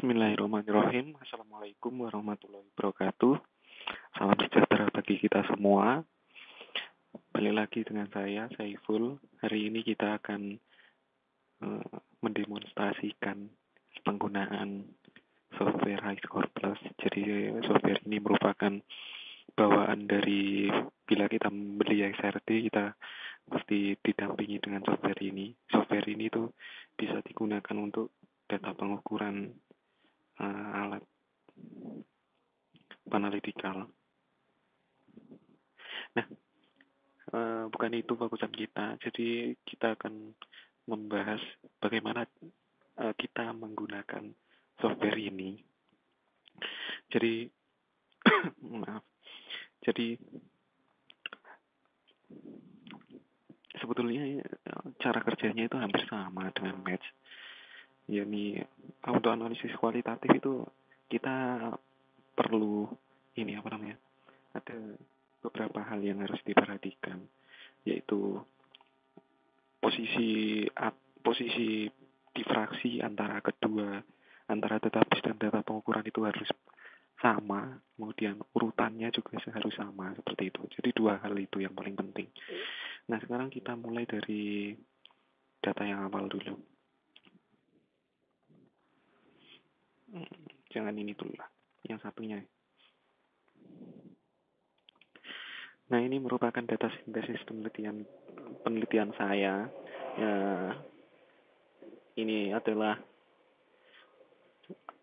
Bismillahirrahmanirrahim. Assalamualaikum warahmatullahi wabarakatuh. Salam sejahtera bagi kita semua. Balik lagi dengan saya, Saiful. Hari ini kita akan mendemonstrasikan penggunaan software HiScore Plus. Jadi software ini merupakan bawaan dari bila kita membeli XRD, kita pasti didampingi dengan software ini. Software ini tuh bisa digunakan untuk data pengukuran alat analytical. Nah, bukan itu fokusan kita. Jadi kita akan membahas bagaimana kita menggunakan software ini. Jadi maaf. Jadi sebetulnya cara kerjanya itu hampir sama dengan Match. Yakni untuk analisis kualitatif itu kita perlu ada beberapa hal yang harus diperhatikan, yaitu posisi difraksi antara database dan data pengukuran itu harus sama, kemudian urutannya juga harus sama, seperti itu. Jadi dua hal itu yang paling penting. Nah, sekarang kita mulai dari data yang awal dulu. Jangan ini dulu lah, yang satunya. Nah, ini merupakan data sintesis penelitian saya. Ini adalah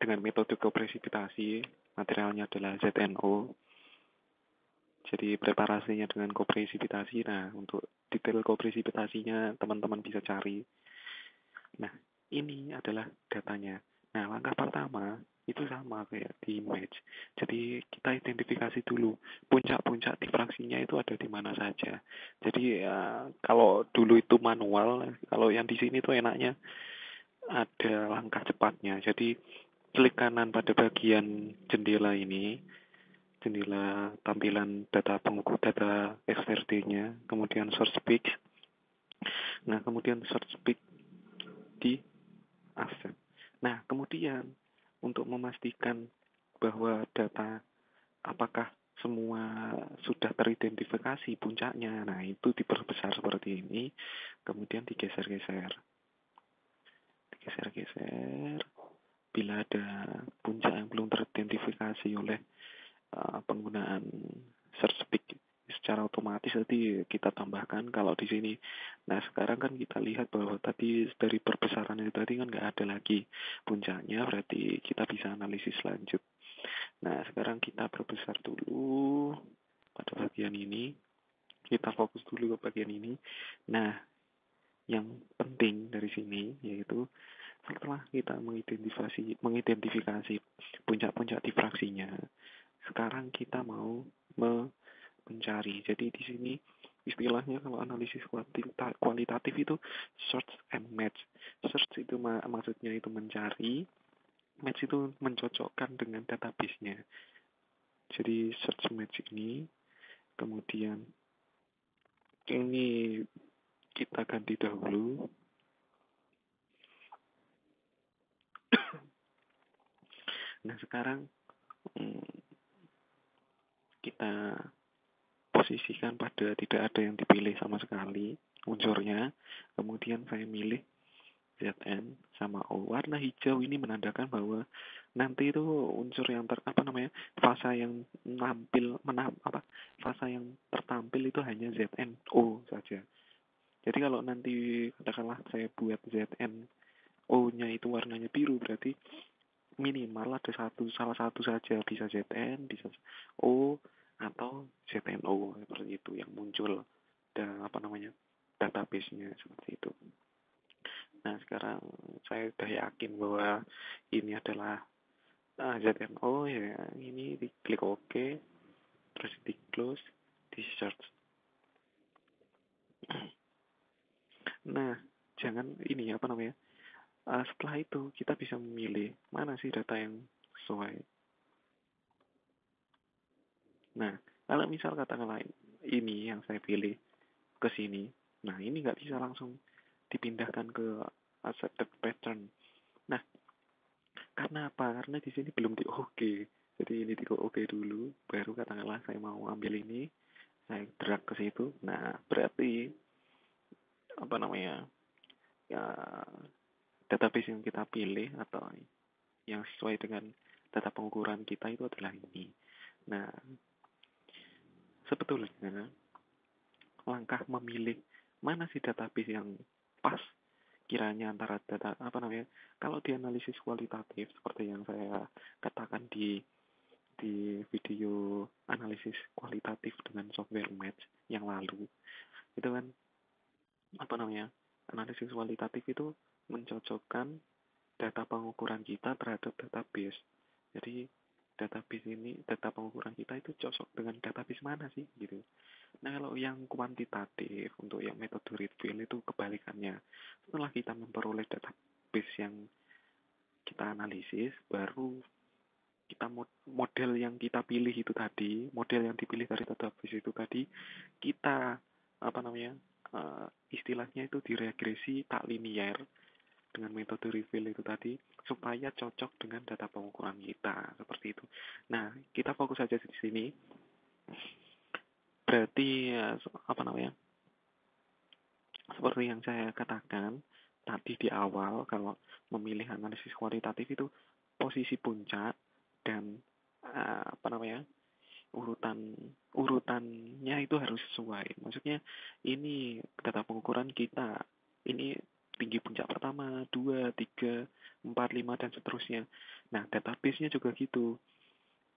dengan metode kopresipitasi, materialnya adalah ZNO. Jadi preparasinya dengan kopresipitasi. Nah, untuk detail kopresipitasinya teman-teman bisa cari. Nah, ini adalah datanya. Nah, langkah pertama itu sama kayak di Match. Jadi kita identifikasi dulu puncak-puncak difraksinya itu ada di mana saja. Jadi kalau dulu itu manual, kalau yang di sini tuh enaknya ada langkah cepatnya. Jadi klik kanan pada bagian jendela ini, jendela tampilan data XRD-nya, kemudian search page. Nah, kemudian search page di aset. Nah, kemudian untuk memastikan bahwa data apakah semua sudah teridentifikasi puncaknya, nah itu diperbesar seperti ini, kemudian digeser-geser. Bila ada puncak yang belum teridentifikasi oleh penggunaan search page secara otomatis, nanti kita tambahkan kalau di sini. Nah, sekarang kan kita lihat bahwa tadi dari perbesaran itu tadi kan nggak ada lagi puncaknya, berarti kita bisa analisis lanjut. Nah, sekarang kita perbesar dulu pada bagian ini. Kita fokus dulu ke bagian ini. Nah, yang penting dari sini yaitu setelah kita mengidentifikasi puncak-puncak difraksinya, sekarang kita mau mencari. Jadi di sini istilahnya kalau analisis kualitatif itu search and match. Search itu maksudnya itu mencari, match itu mencocokkan dengan database-nya. Jadi search match ini, kemudian ini kita ganti dahulu. Nah, sekarang kita posisikan pada tidak ada yang dipilih sama sekali unsurnya. Kemudian saya milih ZN sama O. Warna hijau ini menandakan bahwa nanti itu unsur yang fasa yang fasa yang tertampil itu hanya ZNO saja. Jadi kalau nanti katakanlah saya buat ZNO-nya itu warnanya biru, berarti minimal ada salah satu saja, bisa ZN, bisa O, atau ZNO, seperti itu yang muncul database-nya seperti itu. Nah, sekarang saya sudah yakin bahwa ini adalah ZNO, ya ini diklik OK, terus di close, di search. Nah, jangan ini setelah itu kita bisa memilih mana sih data yang sesuai. Nah, kalau misal katakanlah ini yang saya pilih ke sini, nah ini nggak bisa langsung dipindahkan ke accepted pattern. Nah, Karena apa? Karena di sini belum di oke. Jadi ini di oke dulu, baru katakanlah saya mau ambil ini, saya drag ke situ. Nah, berarti apa namanya? Ya, database yang kita pilih atau yang sesuai dengan data pengukuran kita itu adalah ini. Nah, sebetulnya langkah memilih mana sih database yang pas kiranya antara data apa namanya, kalau di analisis kualitatif seperti yang saya katakan di video analisis kualitatif dengan software match yang lalu itu kan apa namanya, analisis kualitatif itu mencocokkan data pengukuran kita terhadap database. Jadi database ini, data pengukuran kita itu cocok dengan database mana sih gitu. Nah, kalau yang kuantitatif untuk yang metode reveal itu kebalikannya. Setelah kita memperoleh database yang kita analisis, baru kita model yang kita pilih itu tadi, model yang dipilih dari database itu tadi, kita apa namanya, istilahnya itu diregresi tak linier dengan metode reveal itu tadi supaya cocok dengan data pengukuran kita seperti itu. Nah, kita fokus saja di sini. Berarti apa namanya? Seperti yang saya katakan tadi di awal, kalau memilih analisis kualitatif itu posisi puncak dan apa namanya, urutannya itu harus sesuai. Maksudnya ini data pengukuran kita ini tinggi puncak pertama, 2, 3, 4, 5 dan seterusnya. Nah, database-nya juga gitu.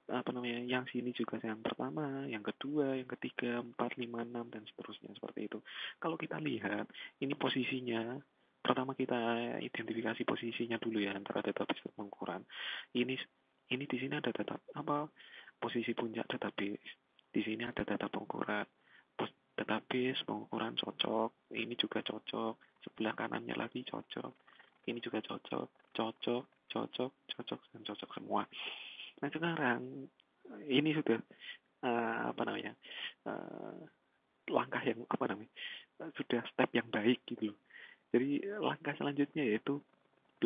Apa namanya? Yang sini juga yang pertama, yang kedua, yang ketiga, 4, 5, 6 dan seterusnya seperti itu. Kalau kita lihat ini posisinya, pertama kita identifikasi posisinya dulu ya antara database dan pengukuran. Ini ini di sini ada data apa, posisi puncak database. Di sini ada data pengukuran. Database pengukuran cocok, ini juga cocok, sebelah kanannya lagi cocok, ini juga cocok, cocok, cocok, cocok dan cocok semua. Nah, sekarang ini sudah apa namanya, uh, langkah yang apa namanya, sudah step yang baik gitu loh. Jadi langkah selanjutnya yaitu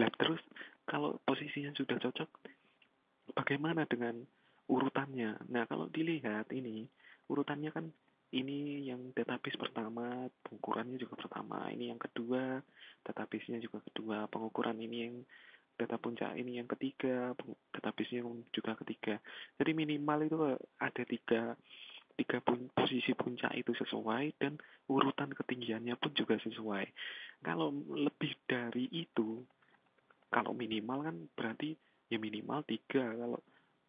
lab terus. Kalau posisinya sudah cocok, bagaimana dengan urutannya? Nah, kalau dilihat ini, urutannya kan ini yang database pertama, pengukurannya juga pertama. Ini yang kedua, database-nya juga kedua. Pengukuran ini yang data puncak ini yang ketiga, database-nya juga ketiga. Jadi minimal itu ada tiga posisi puncak itu sesuai dan urutan ketinggiannya pun juga sesuai. Kalau lebih dari itu, kalau minimal kan berarti ya minimal tiga. Kalau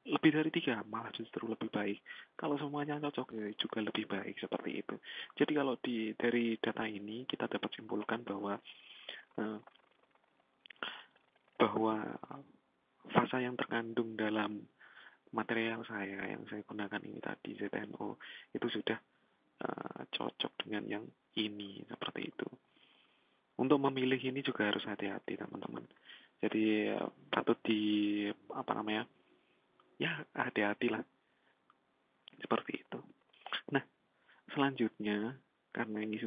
lebih dari tiga malah justru lebih baik. Kalau semuanya cocok ya juga lebih baik seperti itu. Jadi kalau dari data ini kita dapat simpulkan bahwa eh, bahwa fasa yang terkandung dalam material saya yang saya gunakan ini tadi ZNO itu sudah cocok dengan yang ini seperti itu. Untuk memilih ini juga harus hati-hati teman-teman. Jadi patut di apa namanya, ya hati-hatilah seperti itu. Nah, selanjutnya karena ini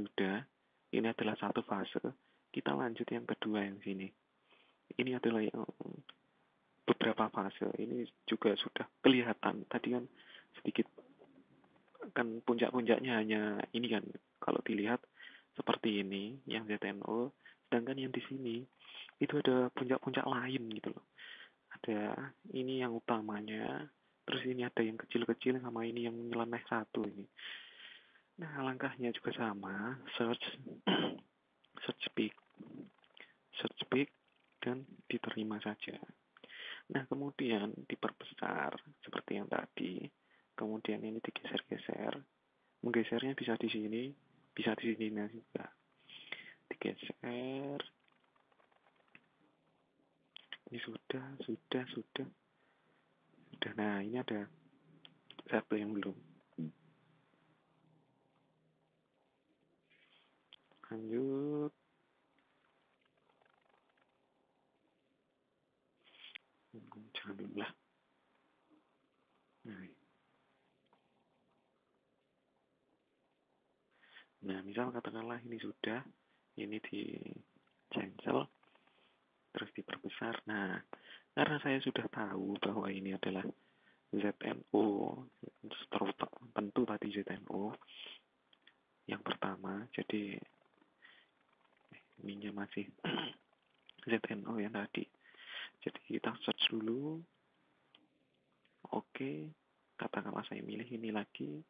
adalah satu fase, kita lanjut yang kedua yang sini. Ini adalah yang beberapa fase. Ini juga sudah kelihatan. Tadi kan sedikit kan puncak-puncaknya hanya ini kan. Kalau dilihat seperti ini yang ZNO, sedangkan yang di sini itu ada puncak-puncak lain gitu loh. Ada ini yang utamanya, terus ini ada yang kecil-kecil sama ini yang nyeleneh satu ini. Nah, langkahnya juga sama, search, search big, search big, dan diterima saja. Nah, kemudian diperbesar seperti yang tadi. Kemudian ini digeser-geser. Menggesernya bisa di sini, bisa di sini juga. Digeser. Ini sudah. Nah, ini ada satu yang belum. Lanjut. Jangan dulu lah. Nah, misal katakanlah ini sudah, ini di cancel, terus diperbesar. Nah, Karena saya sudah tahu bahwa ini adalah ZNO, tentu tadi ZNO yang pertama, jadi ininya masih ZNO yang tadi. Jadi kita search dulu, oke, katakanlah saya milih ini lagi,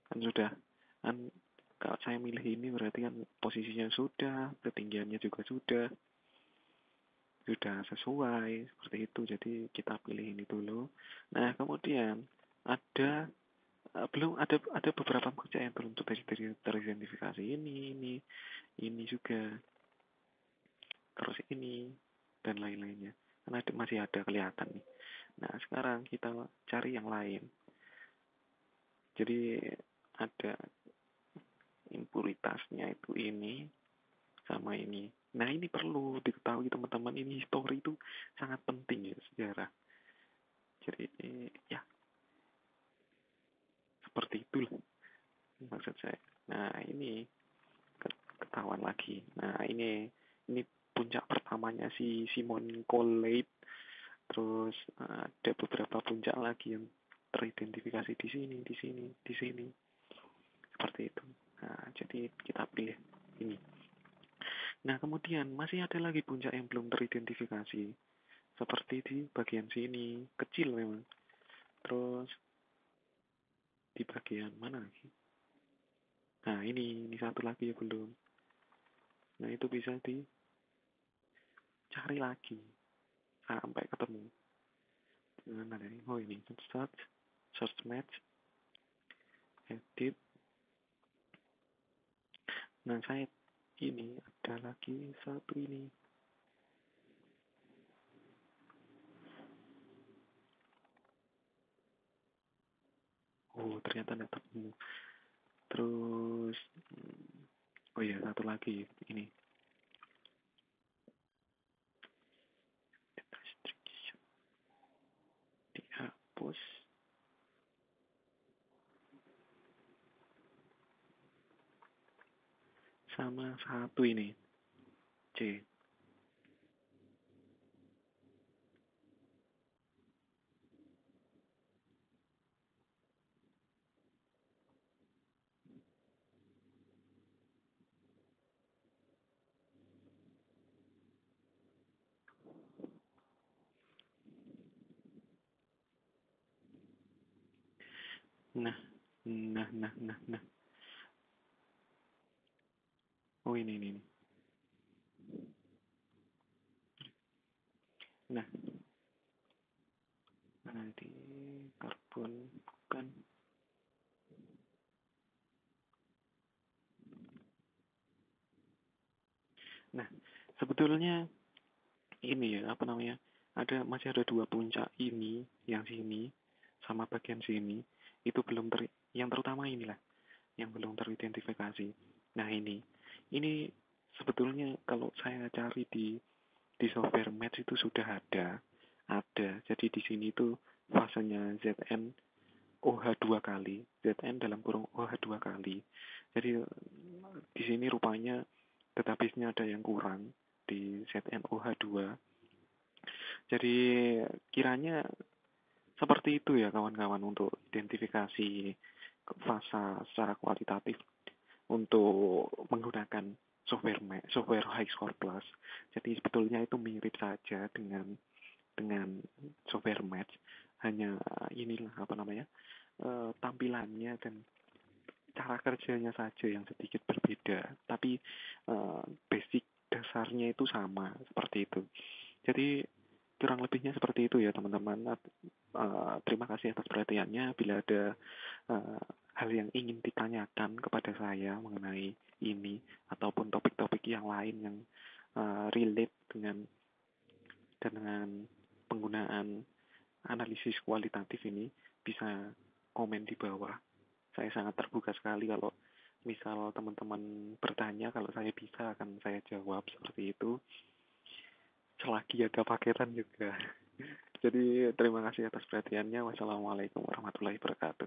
kan sudah, kan kalau saya milih ini berarti kan posisinya sudah, ketinggiannya juga sudah sesuai seperti itu. Jadi kita pilih ini dulu. Nah kemudian ada belum ada beberapa kerja yang belum teridentifikasi, ini juga, terus ini dan lain-lainnya, karena masih ada kelihatan nih. Nah sekarang kita cari yang lain. Jadi ada impuritasnya itu ini sama ini. Nah ini perlu diketahui teman-teman, ini histori itu sangat penting ya, sejarah. Jadi ya seperti itulah maksud saya. Nah ini ketahuan lagi. Nah ini puncak pertamanya si Simon Collate. Terus ada beberapa puncak lagi yang teridentifikasi di sini. Seperti itu. Nah, jadi kita pilih ini. Nah, kemudian masih ada lagi puncak yang belum teridentifikasi. Seperti di bagian sini, kecil memang. Terus di bagian mana lagi? Nah, ini satu lagi ya belum. Nah, itu bisa dicari lagi sampai ketemu. Mana ini? Oh, ini search match, edit. Nah, saya ini ada lagi satu ini. Oh, ternyata tidak ketemu. Terus, oh iya, satu lagi ini. Dihapus. Sama satu ini, C. Nah. Oh, ini. Nah, nanti karbon bukan. Nah, sebetulnya ini ya, apa namanya? Masih ada dua puncak ini, yang sini sama bagian sini itu belum yang terutama inilah yang belum teridentifikasi. Nah, ini sebetulnya kalau saya cari di software Maps itu sudah ada. Jadi di sini tuh fasenya ZN OH 2 kali, ZN dalam kurung OH 2 kali. Jadi di sini rupanya database-nya ada yang kurang di ZN OH 2. Jadi kiranya seperti itu ya kawan-kawan untuk identifikasi fasa secara kualitatif untuk menggunakan software High Score Plus. Jadi sebetulnya itu mirip saja dengan software match, hanya inilah apa namanya, tampilannya dan cara kerjanya saja yang sedikit berbeda, tapi basic dasarnya itu sama seperti itu. Jadi kurang lebihnya seperti itu ya teman-teman. Terima kasih atas perhatiannya. Bila ada hal yang ingin ditanyakan kepada saya mengenai ini ataupun topik-topik yang lain yang relate dengan penggunaan analisis kualitatif ini, bisa komen di bawah. Saya sangat terbuka sekali kalau misal teman-teman bertanya, kalau saya bisa akan saya jawab seperti itu. Selagi ada paketan juga. Jadi terima kasih atas perhatiannya. Wassalamualaikum warahmatullahi wabarakatuh.